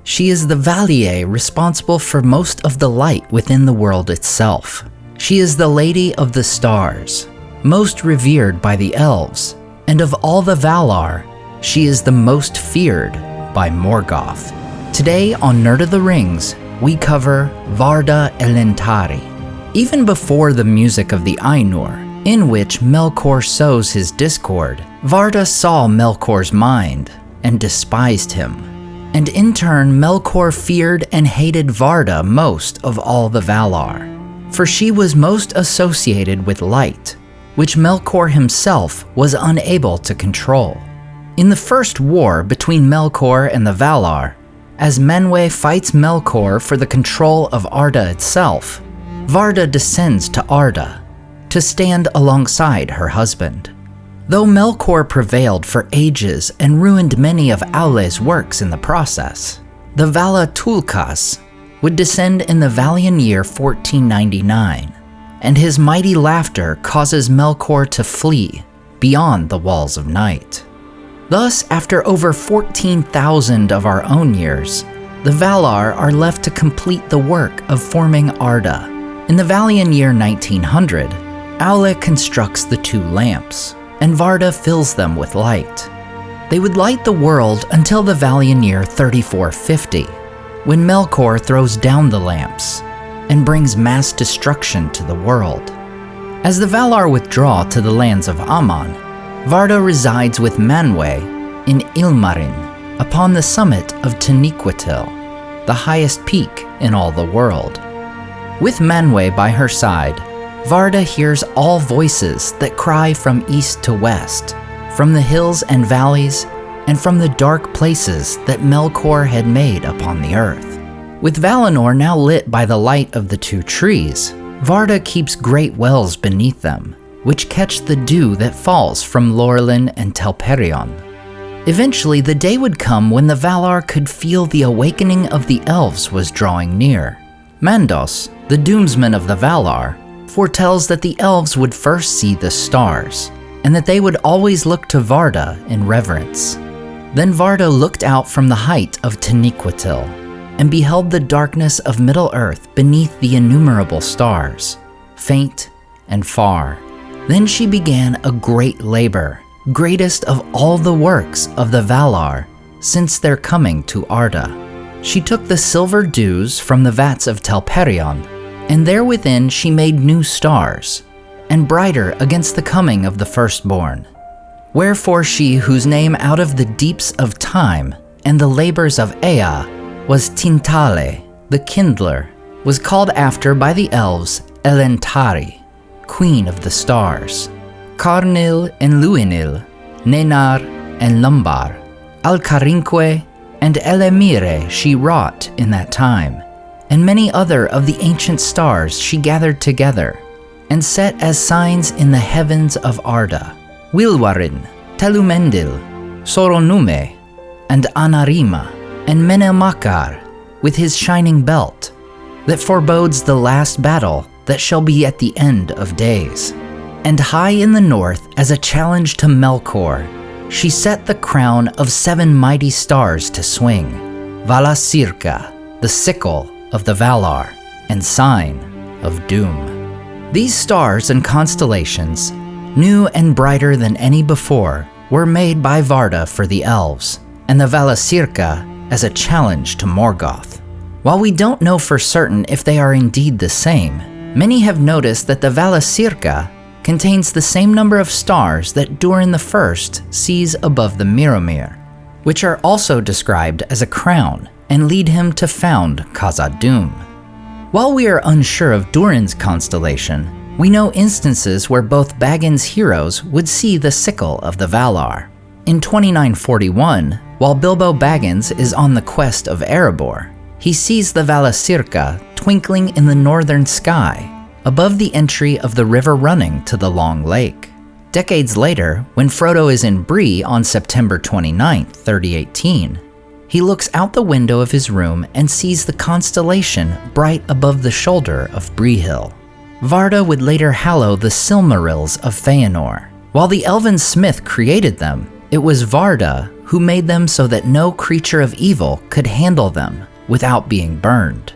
She is the Valier responsible for most of the light within the world itself. She is the Lady of the Stars, most revered by the elves, and of all the Valar, she is the most feared by Morgoth. Today on Nerd of the Rings, we cover Varda Elentári. Even before the music of the Ainur, in which Melkor sows his discord, Varda saw Melkor's mind and despised him. And in turn, Melkor feared and hated Varda most of all the Valar, for she was most associated with light, which Melkor himself was unable to control. In the first war between Melkor and the Valar, as manwe fights Melkor for the control of Arda itself, Varda descends to Arda to stand alongside her husband. Though Melkor prevailed for ages and ruined many of Aule's works in the process, the vala Tulkas would descend in the Valian year 1499, and his mighty laughter causes Melkor to flee beyond the walls of night. Thus, after over 14,000 of our own years, the Valar are left to complete the work of forming Arda. In the Valian year 1900, Aule constructs the two lamps, and Varda fills them with light. They would light the world until the Valian year 3450, when Melkor throws down the lamps and brings mass destruction to the world. As the Valar withdraw to the lands of Aman, Varda resides with manwe in Ilmarin, upon the summit of Taniquetil, the highest peak in all the world. With manwe by her side, Varda hears all voices that cry from east to west, from the hills and valleys, and from the dark places that Melkor had made upon the earth. With Valinor now lit by the light of the two trees, Varda keeps great wells beneath them, which catch the dew that falls from Lorelin and Telperion. Eventually, the day would come when the Valar could feel the awakening of the elves was drawing near. Mandos, the doomsman of the Valar, foretells that the elves would first see the stars, and that they would always look to Varda in reverence. Then Varda looked out from the height of Taniquetil, and beheld the darkness of Middle-earth beneath the innumerable stars, faint and far. Then she began a great labor, greatest of all the works of the Valar since their coming to Arda. She took the silver dews from the vats of Telperion, and there within she made new stars, and brighter against the coming of the firstborn. Wherefore she whose name out of the deeps of time and the labors of Ea was Tintale, the kindler, was called after by the elves Elentári, queen of the stars. Carnil and Luinil, Nenar and Lumbar, Alcarinque and Elemire she wrought in that time, and many other of the ancient stars she gathered together, and set as signs in the heavens of Arda, Wilwarin, Telumendil, Soronume, and Anarima, and Menemakar, with his shining belt, that forebodes the last battle that shall be at the end of days. And high in the north, as a challenge to Melkor, she set the crown of 7 mighty stars to swing, Vala Sirka, the sickle of the Valar, and sign of doom. These stars and constellations, new and brighter than any before, were made by Varda for the elves, and the Vala Sirka as a challenge to Morgoth. While we don't know for certain if they are indeed the same, many have noticed that the Vala Sirka contains the same number of stars that Durin the First sees above the Mirrormere, which are also described as a crown and lead him to found Khazad-dûm. While we are unsure of Durin's constellation, we know instances where both Baggins' heroes would see the sickle of the Valar. In 2941, while Bilbo Baggins is on the quest of Erebor, he sees the Vala Sirka twinkling in the northern sky, above the entry of the river running to the Long Lake. Decades later, when Frodo is in Bree on September 29, 3018, he looks out the window of his room and sees the constellation bright above the shoulder of Bree Hill. Varda would later hallow the Silmarils of Feanor. While the elven smith created them, it was Varda who made them so that no creature of evil could handle them without being burned.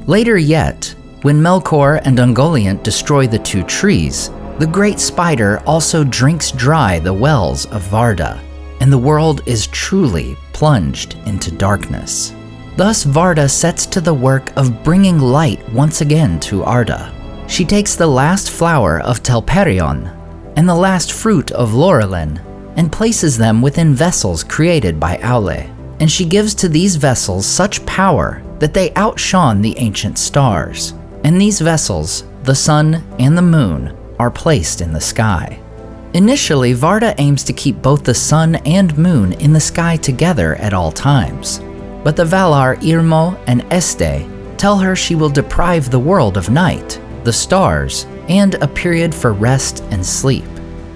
Later yet, when Melkor and Ungoliant destroy the two trees, the great spider also drinks dry the wells of Varda, and the world is truly plunged into darkness. Thus Varda sets to the work of bringing light once again to Arda. She takes the last flower of Telperion and the last fruit of Laurelin and places them within vessels created by Aule, and she gives to these vessels such power that they outshone the ancient stars. And these vessels, the sun and the moon, are placed in the sky. Initially, Varda aims to keep both the sun and moon in the sky together at all times. But the Valar Irmo and Este tell her she will deprive the world of night, the stars, and a period for rest and sleep.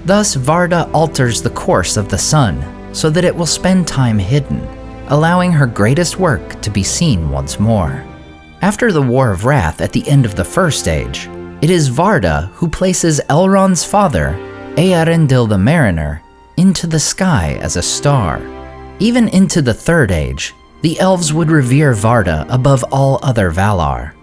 Thus, Varda alters the course of the sun so that it will spend time hidden, allowing her greatest work to be seen once more. After the War of Wrath at the end of the First Age, it is Varda who places Elrond's father, Eärendil the Mariner, into the sky as a star. Even into the Third Age, the elves would revere Varda above all other Valar.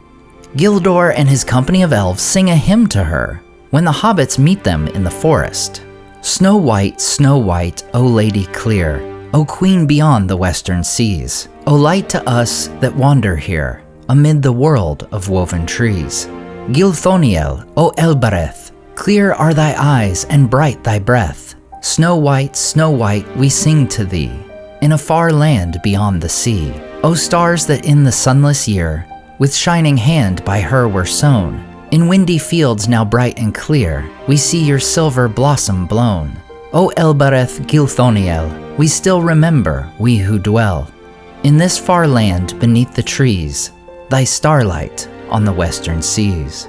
Gildor and his company of elves sing a hymn to her when the hobbits meet them in the forest. Snow white, O lady clear, O queen beyond the western seas, O light to us that wander here, amid the world of woven trees. Gilthoniel, O Elbereth, clear are thy eyes and bright thy breath. Snow white, we sing to thee, in a far land beyond the sea. O stars that in the sunless year, with shining hand by her were sown, in windy fields now bright and clear, we see your silver blossom blown. O Elbereth Gilthoniel, we still remember, we who dwell in this far land beneath the trees, thy starlight on the western seas.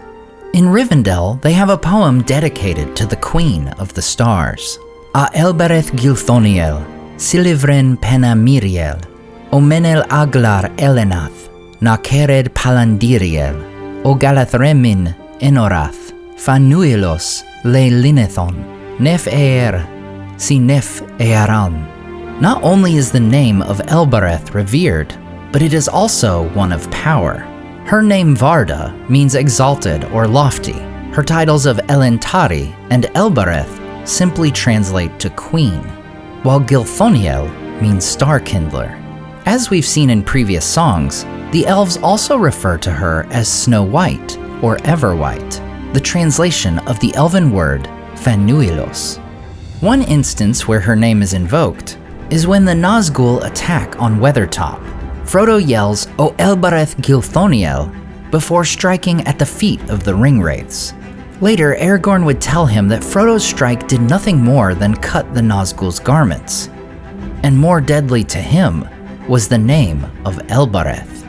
In Rivendell, they have a poem dedicated to the Queen of the Stars. A Elbereth Gilthoniel, Silivren Penna Miriel, O Menel Aglar Elenath, Na Kered Palandiriel, O Galadhremin Enorath, Fanuilos Le Linethon, Nef Eer, Si Nef Earan. Not only is the name of Elbereth revered, but it is also one of power. Her name Varda means exalted or lofty. Her titles of Elentári and Elbereth simply translate to queen, while Gilthoniel means star-kindler. As we've seen in previous songs, the elves also refer to her as Snow White or Everwhite, the translation of the elven word Fanuilos. One instance where her name is invoked is when the Nazgul attack on Weathertop. Frodo yells, O Elbereth Gilthoniel, before striking at the feet of the Ringwraiths. Later, Aragorn would tell him that Frodo's strike did nothing more than cut the Nazgul's garments, and more deadly to him was the name of Elbereth.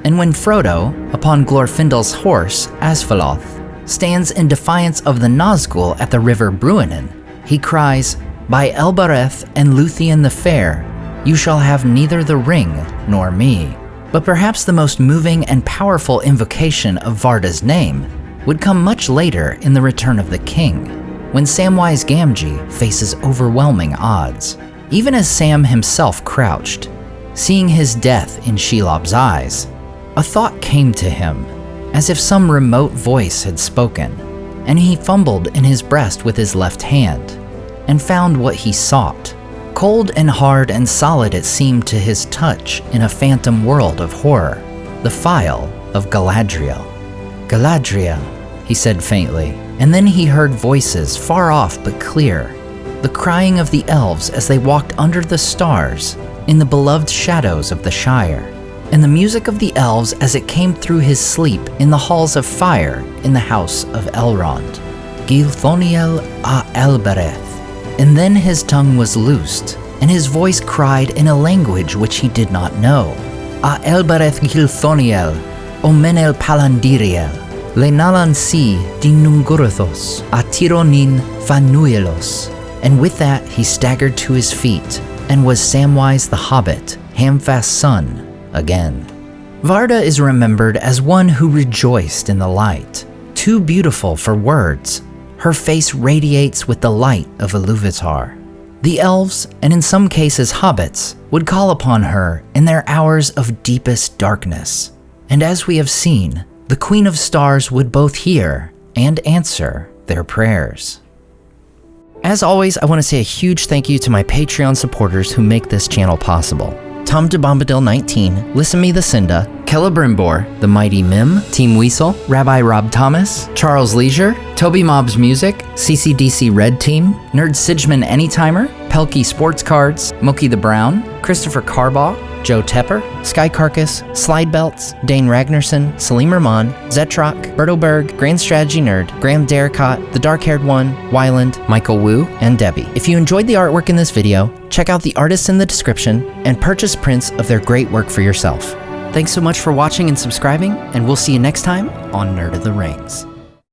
And when Frodo, upon Glorfindel's horse, Asfaloth, stands in defiance of the Nazgul at the river Bruinen, he cries, By Elbereth and Luthien the Fair, you shall have neither the ring nor me. But perhaps the most moving and powerful invocation of Varda's name would come much later in The Return of the King, when Samwise Gamgee faces overwhelming odds. Even as Sam himself crouched, seeing his death in Shelob's eyes, a thought came to him, as if some remote voice had spoken, and he fumbled in his breast with his left hand, and found what he sought. Cold and hard and solid it seemed to his touch in a phantom world of horror, the phial of Galadriel. Galadriel, he said faintly, and then he heard voices far off but clear, the crying of the elves as they walked under the stars in the beloved shadows of the Shire, and the music of the elves as it came through his sleep in the halls of fire in the house of Elrond. Gilthoniel a Elbereth. And then his tongue was loosed, and his voice cried in a language which he did not know. A Elbereth Gilthoniel, O Menel Palandiriel, Le Nalan si Dinungurthos, A Tironin Fanuelos. And with that he staggered to his feet, and was Samwise the Hobbit, Hamfast's son, again. Varda is remembered as one who rejoiced in the light, too beautiful for words. Her face radiates with the light of Iluvatar. The elves, and in some cases hobbits, would call upon her in their hours of deepest darkness. And as we have seen, the Queen of Stars would both hear and answer their prayers. As always, I want to say a huge thank you to my Patreon supporters who make this channel possible. Tom de Bombadil 19, Listen Me the Cinda, Kella Brimbor, The Mighty Mim, Team Weasel, Rabbi Rob Thomas, Charles Leisure, Toby Mob's Music, CCDC Red Team, Nerd Sidgeman Anytimer, Pelkey Sports Cards, Mookie the Brown, Christopher Carbaugh, Joe Tepper, Sky Carcass, Slide Belts, Dane Ragnarsson, Salim Rahman, Zetrock, Berto Berg, Grand Strategy Nerd, Graham Derricott, The Dark-Haired One, Wyland, Michael Wu, and Debbie. If you enjoyed the artwork in this video, check out the artists in the description and purchase prints of their great work for yourself. Thanks so much for watching and subscribing, and we'll see you next time on Nerd of the Rings.